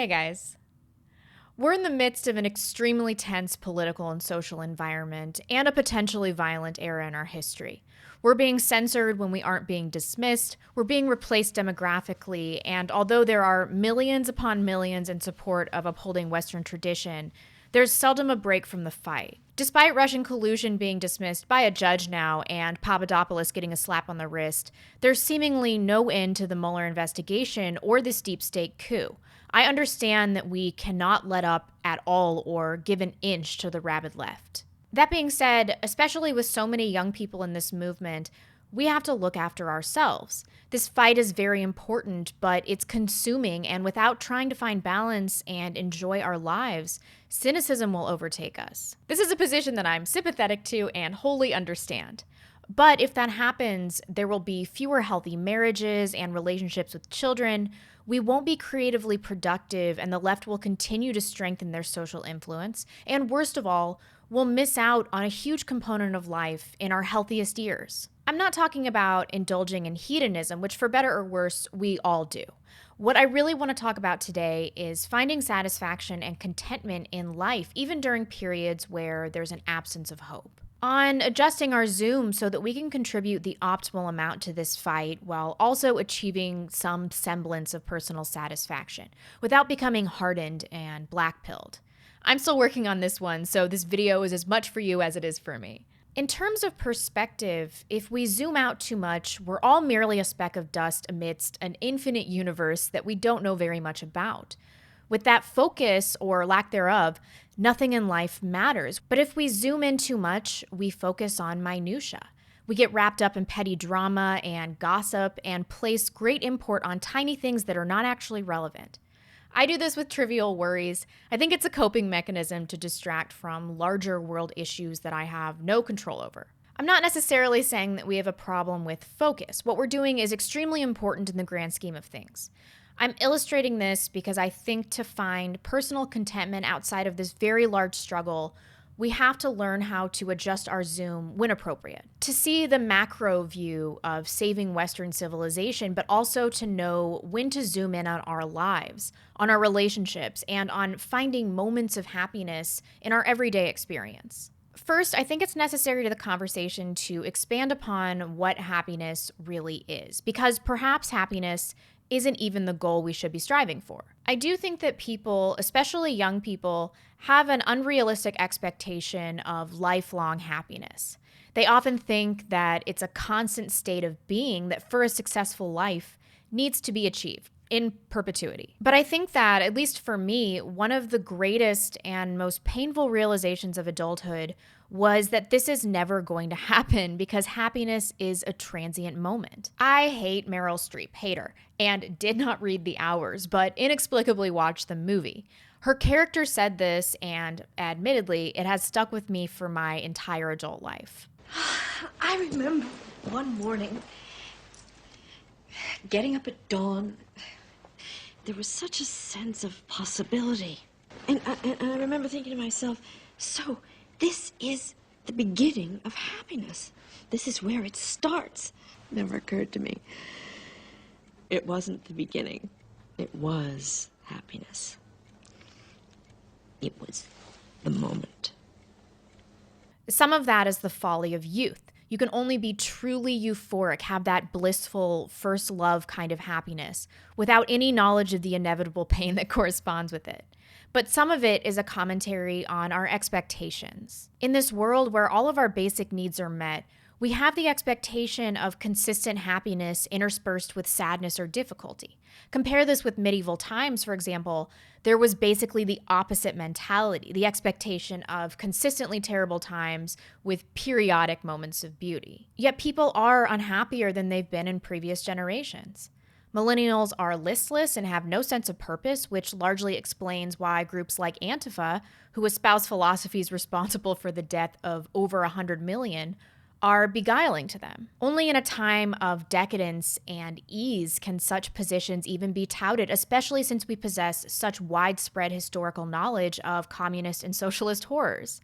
Hey guys. We're in the midst of an extremely tense political and social environment and a potentially violent era in our history. We're being censored when we aren't being dismissed, we're being replaced demographically, and although there are millions upon millions in support of upholding Western tradition, there's seldom a break from the fight. Despite Russian collusion being dismissed by a judge now and Papadopoulos getting a slap on the wrist, there's seemingly no end to the Mueller investigation or this deep state coup. I understand that we cannot let up at all or give an inch to the rabid left. That being said, especially with so many young people in this movement, we have to look after ourselves. This fight is very important, but it's consuming, and without trying to find balance and enjoy our lives, cynicism will overtake us. This is a position that I'm sympathetic to and wholly understand. But if that happens, there will be fewer healthy marriages and relationships with children. We won't be creatively productive, and the left will continue to strengthen their social influence. And worst of all, we'll miss out on a huge component of life in our healthiest years. I'm not talking about indulging in hedonism, which for better or worse, we all do. What I really want to talk about today is finding satisfaction and contentment in life, even during periods where there's an absence of hope. On adjusting our Zoom so that we can contribute the optimal amount to this fight while also achieving some semblance of personal satisfaction without becoming hardened and black-pilled. I'm still working on this one, so this video is as much for you as it is for me. In terms of perspective, if we zoom out too much, we're all merely a speck of dust amidst an infinite universe that we don't know very much about. With that focus, or lack thereof, nothing in life matters. But if we zoom in too much, we focus on minutia. We get wrapped up in petty drama and gossip and place great import on tiny things that are not actually relevant. I do this with trivial worries. I think it's a coping mechanism to distract from larger world issues that I have no control over. I'm not necessarily saying that we have a problem with focus. What we're doing is extremely important in the grand scheme of things. I'm illustrating this because I think to find personal contentment outside of this very large struggle, we have to learn how to adjust our zoom when appropriate. To see the macro view of saving Western civilization, but also to know when to zoom in on our lives, on our relationships, and on finding moments of happiness in our everyday experience. First, I think it's necessary to the conversation to expand upon what happiness really is, because perhaps happiness isn't even the goal we should be striving for. I do think that people, especially young people, have an unrealistic expectation of lifelong happiness. They often think that it's a constant state of being that for a successful life needs to be achieved in perpetuity. But I think that, at least for me, one of the greatest and most painful realizations of adulthood was that this is never going to happen because happiness is a transient moment. I hate Meryl Streep, hate her, and did not read The Hours, but inexplicably watched the movie. Her character said this, and admittedly, it has stuck with me for my entire adult life. I remember one morning getting up at dawn. There was such a sense of possibility. And I remember thinking to myself, so this is the beginning of happiness. This is where it starts. Never occurred to me. It wasn't the beginning. It was happiness. It was the moment. Some of that is the folly of youth. You can only be truly euphoric, have that blissful first love kind of happiness without any knowledge of the inevitable pain that corresponds with it. But some of it is a commentary on our expectations. In this world where all of our basic needs are met, we have the expectation of consistent happiness interspersed with sadness or difficulty. Compare this with medieval times, for example. There was basically the opposite mentality, the expectation of consistently terrible times with periodic moments of beauty. Yet people are unhappier than they've been in previous generations. Millennials are listless and have no sense of purpose, which largely explains why groups like Antifa, who espouse philosophies responsible for the death of over 100 million, are beguiling to them. Only in a time of decadence and ease can such positions even be touted, especially since we possess such widespread historical knowledge of communist and socialist horrors.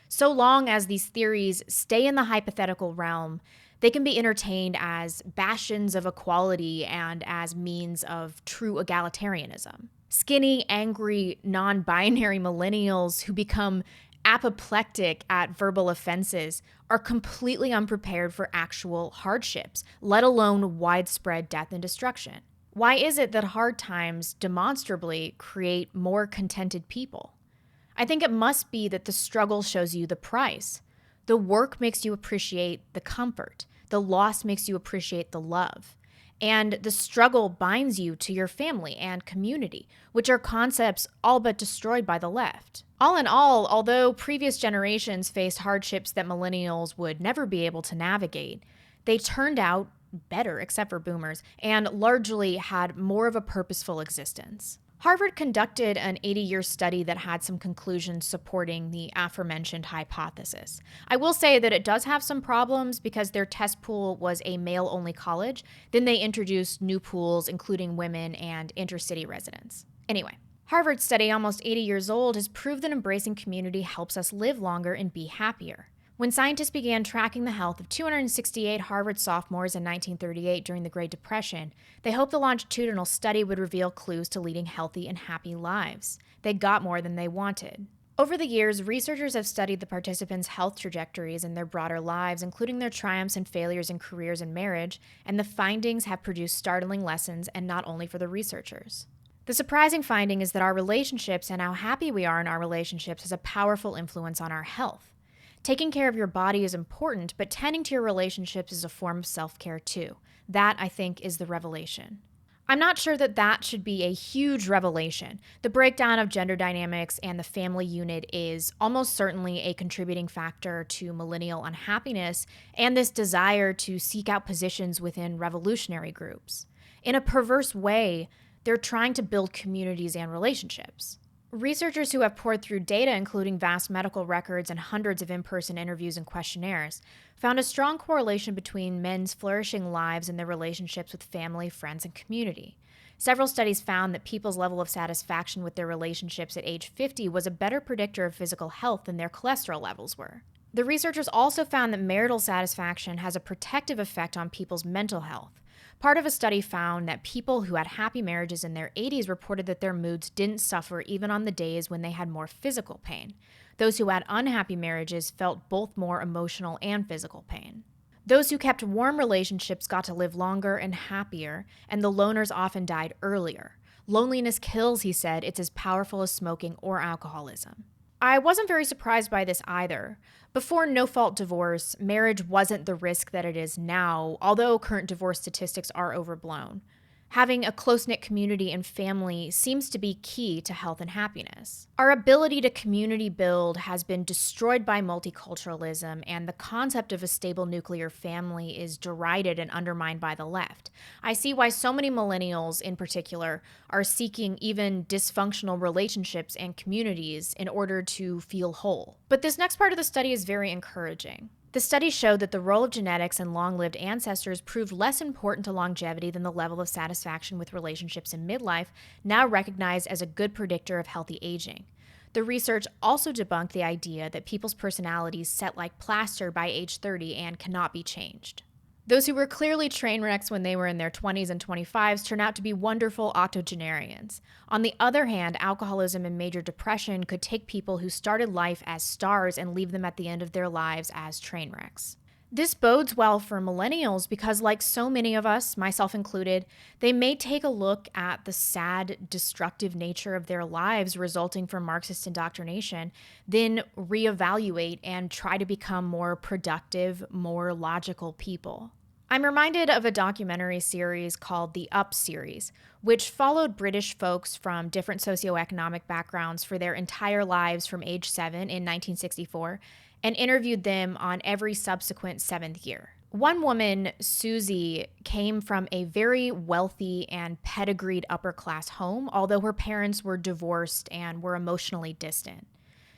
So long as these theories stay in the hypothetical realm, they can be entertained as bastions of equality and as means of true egalitarianism. Skinny, angry, non binary millennials who become apoplectic at verbal offenses are completely unprepared for actual hardships, let alone widespread death and destruction. Why is it that hard times demonstrably create more contented people? I think it must be that the struggle shows you the price. The work makes you appreciate the comfort. The loss makes you appreciate the love. And the struggle binds you to your family and community, which are concepts all but destroyed by the left. All in all, although previous generations faced hardships that millennials would never be able to navigate, they turned out better, except for boomers, and largely had more of a purposeful existence. Harvard conducted an 80-year study that had some conclusions supporting the aforementioned hypothesis. I will say that it does have some problems because their test pool was a male-only college. Then they introduced new pools, including women and intercity residents. Anyway, Harvard's study, almost 80 years old, has proved that embracing community helps us live longer and be happier. When scientists began tracking the health of 268 Harvard sophomores in 1938 during the Great Depression, they hoped the longitudinal study would reveal clues to leading healthy and happy lives. They got more than they wanted. Over the years, researchers have studied the participants' health trajectories in their broader lives, including their triumphs and failures in careers and marriage, and the findings have produced startling lessons, and not only for the researchers. The surprising finding is that our relationships and how happy we are in our relationships has a powerful influence on our health. Taking care of your body is important, but tending to your relationships is a form of self-care too. That, I think, is the revelation. I'm not sure that should be a huge revelation. The breakdown of gender dynamics and the family unit is almost certainly a contributing factor to millennial unhappiness and this desire to seek out positions within revolutionary groups. In a perverse way, they're trying to build communities and relationships. Researchers who have poured through data, including vast medical records and hundreds of in-person interviews and questionnaires, found a strong correlation between men's flourishing lives and their relationships with family, friends, and community. Several studies found that people's level of satisfaction with their relationships at age 50 was a better predictor of physical health than their cholesterol levels were. The researchers also found that marital satisfaction has a protective effect on people's mental health. Part of a study found that people who had happy marriages in their 80s reported that their moods didn't suffer even on the days when they had more physical pain. Those who had unhappy marriages felt both more emotional and physical pain. Those who kept warm relationships got to live longer and happier, and the loners often died earlier. Loneliness kills, he said. It's as powerful as smoking or alcoholism. I wasn't very surprised by this either. Before no-fault divorce, marriage wasn't the risk that it is now, although current divorce statistics are overblown. Having a close-knit community and family seems to be key to health and happiness. Our ability to community build has been destroyed by multiculturalism, and the concept of a stable nuclear family is derided and undermined by the left. I see why so many millennials, in particular, are seeking even dysfunctional relationships and communities in order to feel whole. But this next part of the study is very encouraging. The study showed that the role of genetics and long-lived ancestors proved less important to longevity than the level of satisfaction with relationships in midlife, now recognized as a good predictor of healthy aging. The research also debunked the idea that people's personalities set like plaster by age 30 and cannot be changed. Those who were clearly train wrecks when they were in their 20s and 25s turn out to be wonderful octogenarians. On the other hand, alcoholism and major depression could take people who started life as stars and leave them at the end of their lives as train wrecks. This bodes well for millennials because, like so many of us, myself included, they may take a look at the sad, destructive nature of their lives resulting from Marxist indoctrination, then reevaluate and try to become more productive, more logical people. I'm reminded of a documentary series called the Up series, which followed British folks from different socioeconomic backgrounds for their entire lives from age 7 in 1964 and interviewed them on every subsequent 7th year. One woman, Susie, came from a very wealthy and pedigreed upper-class home, although her parents were divorced and were emotionally distant.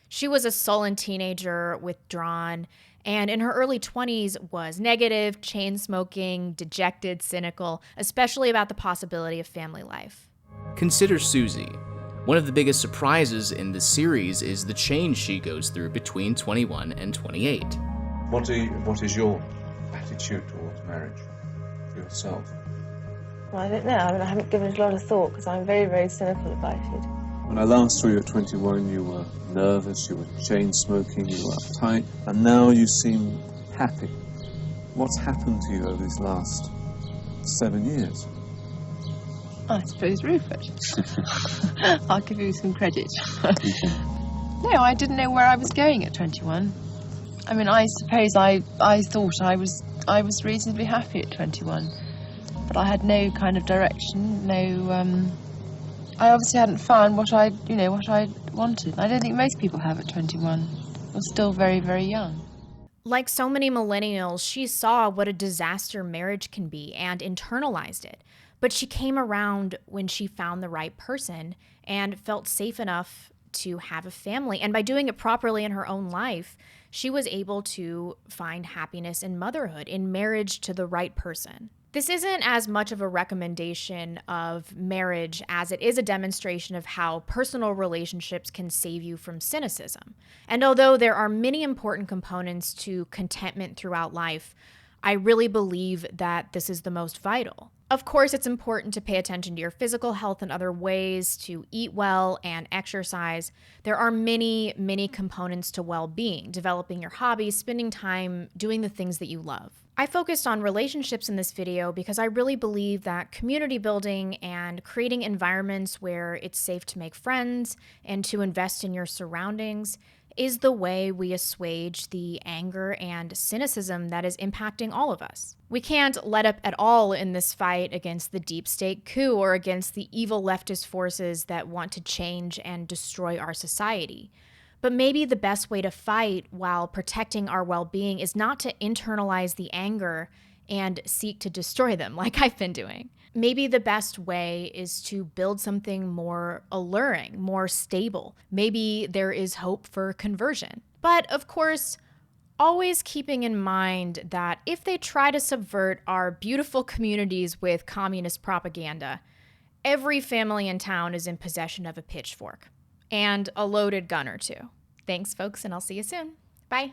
She was a sullen teenager, withdrawn, and in her early 20s was negative, chain-smoking, dejected, cynical, especially about the possibility of family life. Consider Susie. One of the biggest surprises in the series is the change she goes through between 21 and 28. What is your attitude towards marriage for yourself? I don't know. I mean, I haven't given it a lot of thought because I'm very, very cynical about it. When I last saw you at 21, you were nervous, you were chain-smoking, you were uptight, and now you seem happy. What's happened to you over these last 7 years? I suppose Rupert. I'll give you some credit. No, I didn't know where I was going at 21. I mean, I suppose I thought I was reasonably happy at 21, but I had no kind of direction, no. I obviously hadn't found what I wanted. I don't think most people have at 21. You're still very, very young. Like so many millennials, she saw what a disaster marriage can be and internalized it. But she came around when she found the right person and felt safe enough to have a family. And by doing it properly in her own life, she was able to find happiness in motherhood, in marriage to the right person. This isn't as much of a recommendation of marriage as it is a demonstration of how personal relationships can save you from cynicism. And although there are many important components to contentment throughout life, I really believe that this is the most vital. Of course, it's important to pay attention to your physical health in other ways, to eat well and exercise. There are many, many components to well-being, developing your hobbies, spending time doing the things that you love. I focused on relationships in this video because I really believe that community building and creating environments where it's safe to make friends and to invest in your surroundings is the way we assuage the anger and cynicism that is impacting all of us. We can't let up at all in this fight against the deep state coup or against the evil leftist forces that want to change and destroy our society. But maybe the best way to fight while protecting our well-being is not to internalize the anger and seek to destroy them like I've been doing. Maybe the best way is to build something more alluring, more stable. Maybe there is hope for conversion. But of course, always keeping in mind that if they try to subvert our beautiful communities with communist propaganda, every family in town is in possession of a pitchfork and a loaded gun or two. Thanks, folks, and I'll see you soon. Bye.